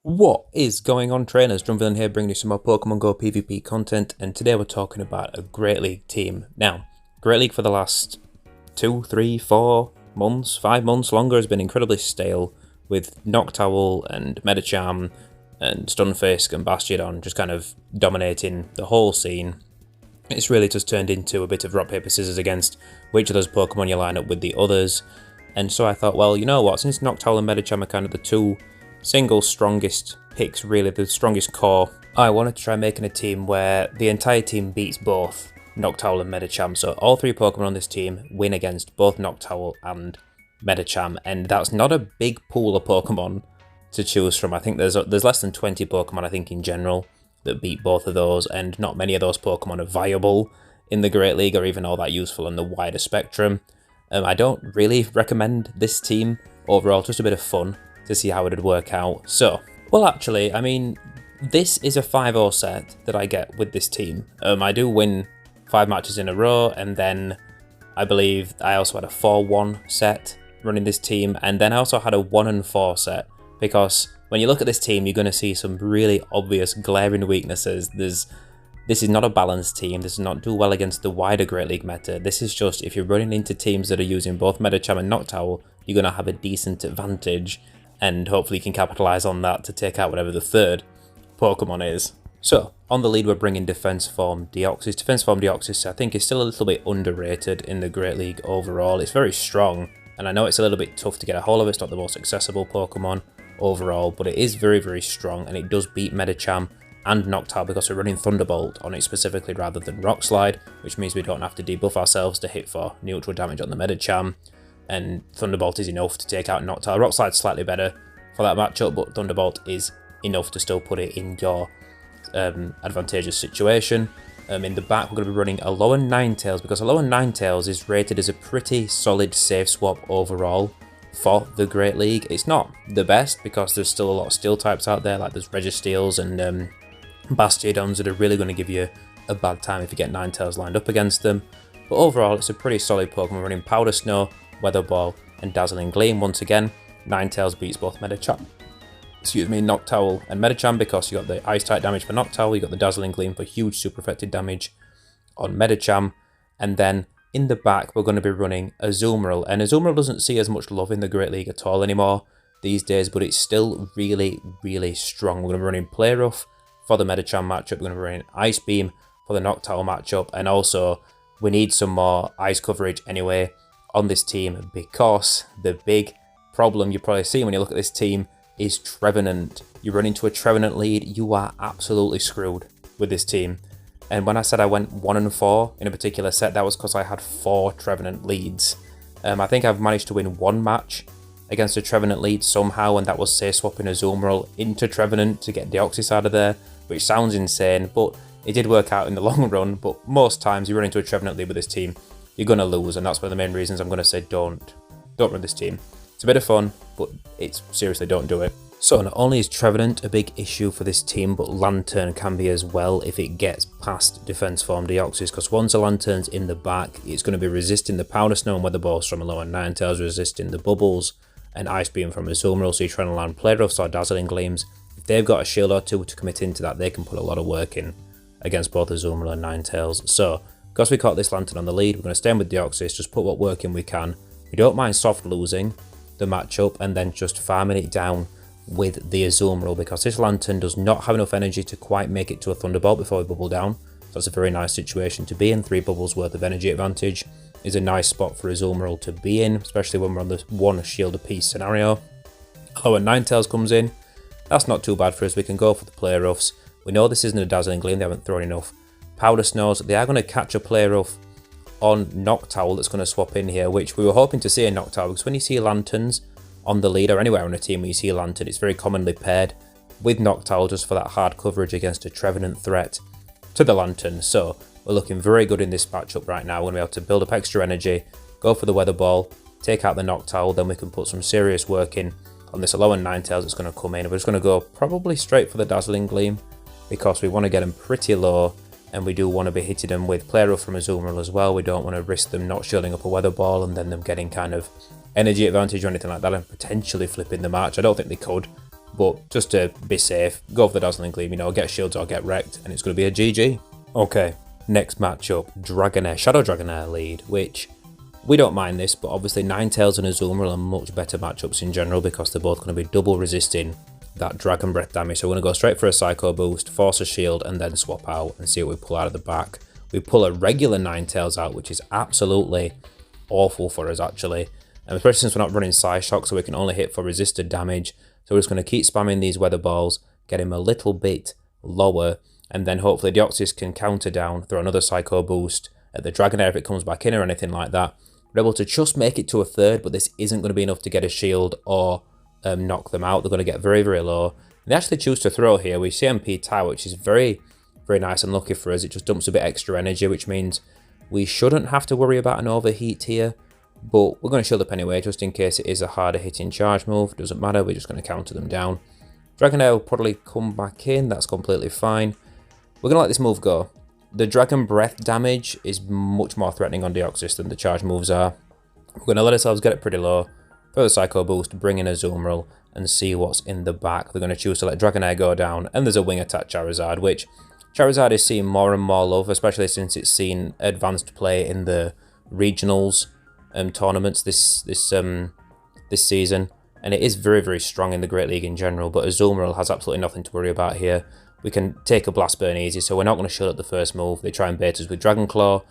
What is going on, trainers? DrumVillain here, bringing you some more Pokemon Go PvP content, and today we're talking about a Great League team. Now, Great League for the last 2, 3, 4 months, 5 months longer has been incredibly stale, with Noctowl and Medicham and Stunfisk and Bastiodon just kind of dominating the whole scene. It's really just turned into a bit of rock, paper, scissors against which of those Pokemon you line up with the others. And so I thought, well, you know what, since Noctowl and Medicham are kind of the two single strongest picks, really the strongest core, I wanted to try making a team where the entire team beats both Noctowl and Medicham. So all three Pokemon on this team win against both Noctowl and Medicham, and that's not a big pool of Pokemon to choose from. I think there's less than 20 Pokemon, I think, in general that beat both of those, and not many of those Pokemon are viable in the Great League or even all that useful in the wider spectrum. I don't really recommend this team overall, just a bit of fun to see how it would work out. So, well, actually, I mean, this is a 5-0 set that I get with this team. I do win 5 matches in a row, and then I believe I also had a 4-1 set running this team, and then I also had a 1-4 set, because when you look at this team, you're going to see some really obvious glaring weaknesses. This is not a balanced team. This does not do well against the wider Great League meta. This is just, if you're running into teams that are using both Medicham and Noctowl, you're going to have a decent advantage, and hopefully you can capitalize on that to take out whatever the third Pokemon is. So, on the lead, we're bringing Defense Form Deoxys. Defense Form Deoxys, I think, is still a little bit underrated in the Great League overall. It's very strong, and I know it's a little bit tough to get a hold of. It's not the most accessible Pokemon overall, but it is very, very strong, and it does beat Medicham and Noctowl because we're running Thunderbolt on it specifically rather than Rock Slide, which means we don't have to debuff ourselves to hit for neutral damage on the Medicham, and Thunderbolt is enough to take out Noctowl. Rock Slide's slightly better for that matchup, but Thunderbolt is enough to still put it in your advantageous situation. In the back, we're going to be running Alolan Ninetales, because Alolan Ninetales is rated as a pretty solid safe swap overall for the Great League. It's not the best because there's still a lot of steel types out there, like there's Registeels and Bastiodons that are really going to give you a bad time if you get Ninetales lined up against them. But overall, it's a pretty solid Pokemon. Running Powder Snow, Weather Ball, and Dazzling Gleam. Once again, Ninetales beats both Noctowl and Medicham, because you got the Ice type damage for Noctowl, you got the Dazzling Gleam for huge super effective damage on Medicham. And then in the back, we're going to be running Azumarill, and Azumarill doesn't see as much love in the Great League at all anymore these days, but it's still really, really strong. We're going to be running Play Rough for the Medicham matchup, we're going to be running Ice Beam for the Noctowl matchup, and also we need some more ice coverage anyway on this team, because the big problem you probably see when you look at this team is Trevenant. You run into a Trevenant lead, you are absolutely screwed with this team. And when I said I went 1-4 in a particular set, that was because I had 4 Trevenant leads. I think I've managed to win 1 match against a Trevenant lead somehow, and that was, say, swapping Azumarill into Trevenant to get Deoxys out of there, which sounds insane, but it did work out in the long run. But most times you run into a Trevenant lead with this team, you're going to lose, and that's one of the main reasons I'm going to say don't run this team. It's a bit of fun, but it's seriously, don't do it. So not only is Trevenant a big issue for this team, but Lantern can be as well if it gets past Defense Form Deoxys, because once a Lantern's in the back, it's going to be resisting the Powder Snow and Weather Balls from Alolan Ninetales, resisting the Bubbles and Ice Beam from Azumarill, so you're trying to land Play Roughs or Dazzling Gleams. If they've got a shield or two to commit into that, they can put a lot of work in against both Azumarill and Ninetales. So, because we caught this Lantern on the lead, we're going to stay in with Deoxys, just put what work in we can. We don't mind soft losing the matchup and then just farming it down with the Azumarill, because this Lantern does not have enough energy to quite make it to a Thunderbolt before we bubble down. So that's a very nice situation to be in. 3 bubbles worth of energy advantage is a nice spot for Azumarill to be in, especially when we're on the 1 shield apiece scenario. Oh, when Ninetales comes in, that's not too bad for us. We can go for the Play Roughs. We know this isn't a Dazzling Gleam, they haven't thrown enough Powder Snows. They are going to catch a Play Rough on Noctowl that's going to swap in here, which we were hoping to see in Noctowl, because when you see Lanterns on the lead or anywhere on a team where you see a Lantern, it's very commonly paired with Noctowl just for that hard coverage against a Trevenant threat to the Lantern. So we're looking very good in this matchup right now. We're going to be able to build up extra energy, go for the Weather Ball, take out the Noctowl, then we can put some serious work in on this Alolan Ninetales that's going to come in. We're just going to go probably straight for the Dazzling Gleam, because we want to get them pretty low, and we do want to be hitting them with Play Rough from Azumarill as well. We don't want to risk them not shielding up a Weather Ball and then them getting kind of energy advantage or anything like that and potentially flipping the match. I don't think they could, But just to be safe, go for the Dazzling Gleam, you know, get shields or get wrecked, and it's going to be a GG. Okay, next matchup, Dragonair, Shadow Dragonair lead, which we don't mind this, but obviously Ninetales and Azumarill are much better matchups in general because they're both going to be double resisting that Dragon Breath damage. So we're going to go straight for a Psycho Boost, force a shield, and then swap out and see what we pull out of the back. We pull a regular Ninetales out, which is absolutely awful for us actually, and especially since we're not running Psyshock, so we can only hit for resisted damage. So we're just going to keep spamming these weather balls, get him a little bit lower, and then hopefully Deoxys can counter down, throw another Psycho Boost at the Dragonair if it comes back in or anything like that. We're able to just make it to a third, but this isn't going to be enough to get a shield or knock them out. They're going to get very, very low. And they actually choose to throw here. We CMP tie, which is very, very nice and lucky for us. It just dumps a bit extra energy, which means we shouldn't have to worry about an overheat here. But we're going to shield up anyway, just in case it is a harder hitting charge move. Doesn't matter, we're just going to counter them down. Dragonair will probably come back in, that's completely fine. We're going to let this move go. The Dragon Breath damage is much more threatening on Deoxys than the charge moves are. We're going to let ourselves get it pretty low, throw the Psycho Boost, bring in a Azumarill, and see what's in the back. They're going to choose to let Dragonair go down, and there's a Wing Attack Charizard, which Charizard is seeing more and more love, especially since it's seen advanced play in the regionals tournaments this season, and it is very, very strong in the Great League in general. But Azumarill has absolutely nothing to worry about here. We can take a Blast Burn easy, so we're not going to shield up the first move. They try and bait us with Dragon Claw,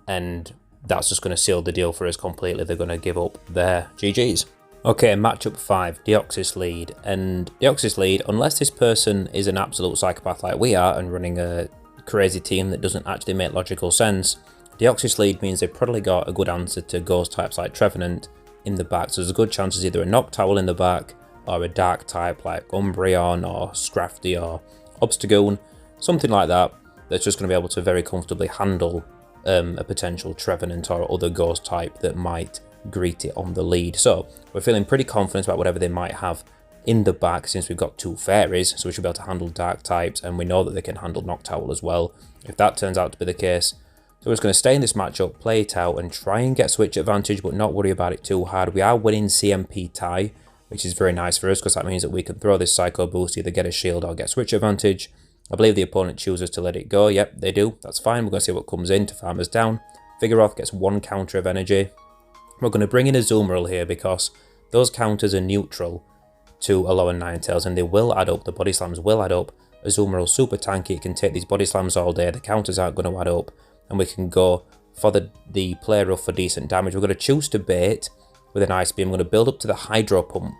and that's just going to seal the deal for us completely. They're going to give up their GGs. Okay, matchup 5, Deoxys lead. And Deoxys lead, unless this person is an absolute psychopath like we are and running a crazy team that doesn't actually make logical sense, Deoxys lead means they've probably got a good answer to ghost types like Trevenant in the back. So there's a good chance there's either a Noctowl in the back or a dark type like Umbreon or Scrafty or Obstagoon, something like that, that's just going to be able to very comfortably handle a potential Trevenant or other ghost type that might greet it on the lead. So we're feeling pretty confident about whatever they might have in the back, since we've got 2 fairies, so we should be able to handle dark types, and we know that they can handle Noctowl as well, if that turns out to be the case. So we're just going to stay in this matchup, play it out, and try and get switch advantage, but not worry about it too hard. We are winning CMP tie, which is very nice for us, because that means that we can throw this Psycho Boost, either get a shield or get switch advantage. I believe the opponent chooses to let it go. Yep, they do. That's fine. We're going to see what comes in to farm us down. Vigoroth gets 1 counter of energy. We're going to bring in a Azumarill here because those counters are neutral to a lower Ninetales, and they will add up. The body slams will add up. Azumarill's super tanky. It can take these body slams all day. The counters aren't going to add up, and we can go for the play rough for decent damage. We're going to choose to bait with an Ice Beam. We're going to build up to the Hydro Pump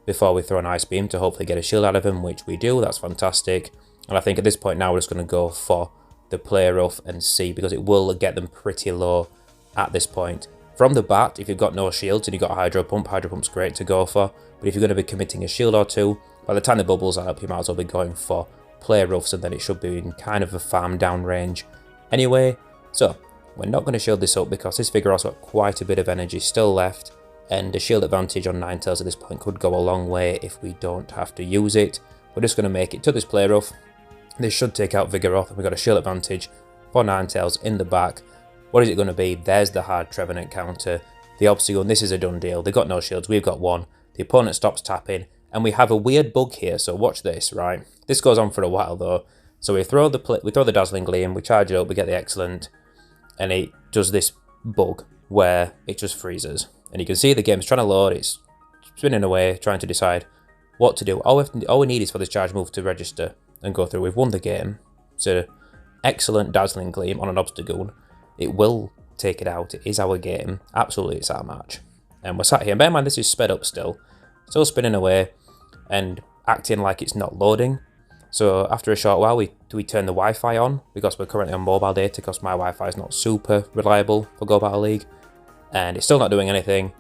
before we throw an Ice Beam to hopefully get a shield out of him, which we do. That's fantastic. And I think at this point now we're just going to go for the play rough and see, because it will get them pretty low at this point. From the bat, if you've got no shields and you've got a Hydro Pump's great to go for. But if you're going to be committing a shield or two, by the time the bubbles are up, you might as well be going for play roughs, and then it should be in kind of a farm down range anyway. So we're not going to shield this up because this Vigoroth's got quite a bit of energy still left, and a shield advantage on Ninetales at this point could go a long way if we don't have to use it. We're just going to make it to this play rough. This should take out Vigoroth, and we've got a shield advantage for Ninetales in the back. What is it going to be? There's the hard Trevenant counter. The Obstagoon, this is a done deal. They've got no shields, we've got 1. The opponent stops tapping, and we have a weird bug here, so watch this, right? This goes on for a while though. So we throw the Dazzling Gleam, we charge it up, we get the Excellent, and it does this bug where it just freezes. And you can see the game's trying to load, it's spinning away, trying to decide what to do. All we need is for this charge move to register and go through. We've won the game. So Excellent Dazzling Gleam on an Obstagoon. It will take it out. It is our game. Absolutely, it's our match. And we're sat here. And bear in mind, this is sped up still spinning away and acting like it's not loading. So after a short while, we turn the Wi-Fi on, because we're currently on mobile data, because my Wi-Fi is not super reliable for Go Battle League, and it's still not doing anything.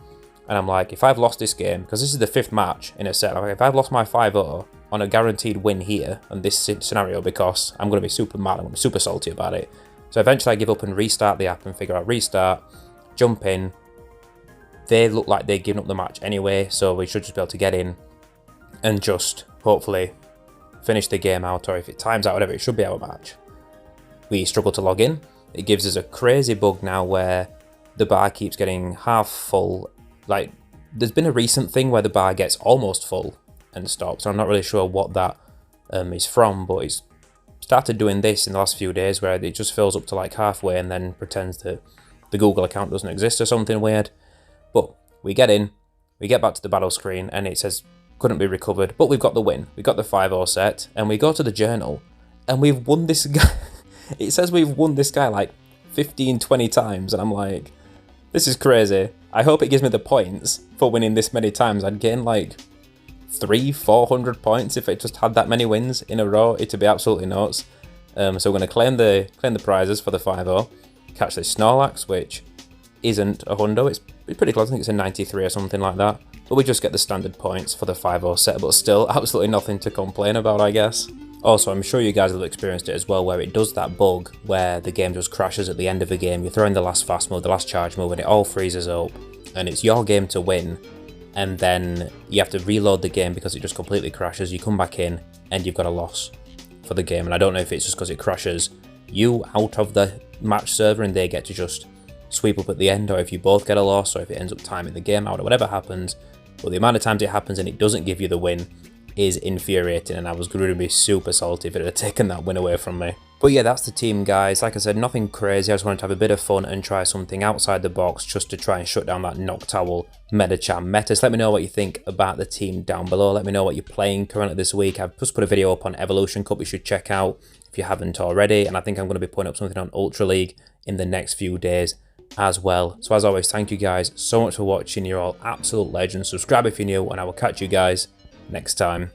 And I'm like, if I've lost this game, because this is the 5th match in a set, I'm like, if I've lost my 5-0 on a guaranteed win here in this scenario, because I'm going to be super mad, I'm going to be super salty about it. So eventually I give up and restart the app and figure out restart, jump in. They look like they've given up the match anyway, so we should just be able to get in and just hopefully finish the game out, or if it times out, whatever, it should be our match. We struggle to log in. It gives us a crazy bug now where the bar keeps getting half full. Like, there's been a recent thing where the bar gets almost full, and stop. So I'm not really sure what that is from, but it's started doing this in the last few days where it just fills up to like halfway and then pretends that the Google account doesn't exist or something weird. But we get in, we get back to the battle screen and it says couldn't be recovered, but we've got the win. We got the 5-0 set and we go to the journal and we've won this guy. It says we've won this guy like 15-20 times and I'm like, this is crazy. I hope it gives me the points for winning this many times. I'd gain like 300-400 points if it just had that many wins in a row. It'd be absolutely nuts. So we're going to claim the prizes for the 5-0. Catch this Snorlax, which isn't a hundo. It's pretty close. I think it's a 93 or something like that. But we just get the standard points for the 5-0 set, but still absolutely nothing to complain about, I guess. Also, I'm sure you guys have experienced it as well, where it does that bug where the game just crashes at the end of the game. You throw in the last fast move, the last charge move, and it all freezes up. And it's your game to win. And then you have to reload the game because it just completely crashes. You come back in and you've got a loss for the game. And I don't know if it's just because it crashes you out of the match server and they get to just sweep up at the end, or if you both get a loss, or if it ends up timing the game out, or whatever happens. But the amount of times it happens and it doesn't give you the win is infuriating, and I was going to be super salty if it had taken that win away from me. But yeah, that's the team, guys. Like I said, nothing crazy. I just wanted to have a bit of fun and try something outside the box just to try and shut down that Noctowl Medicham meta. So let me know what you think about the team down below. Let me know what you're playing currently this week. I've just put a video up on Evolution Cup you should check out if you haven't already, and I think I'm going to be putting up something on Ultra League in the next few days as well. So as always, thank you guys so much for watching. You're all absolute legends. Subscribe if you're new, and I will catch you guys next time.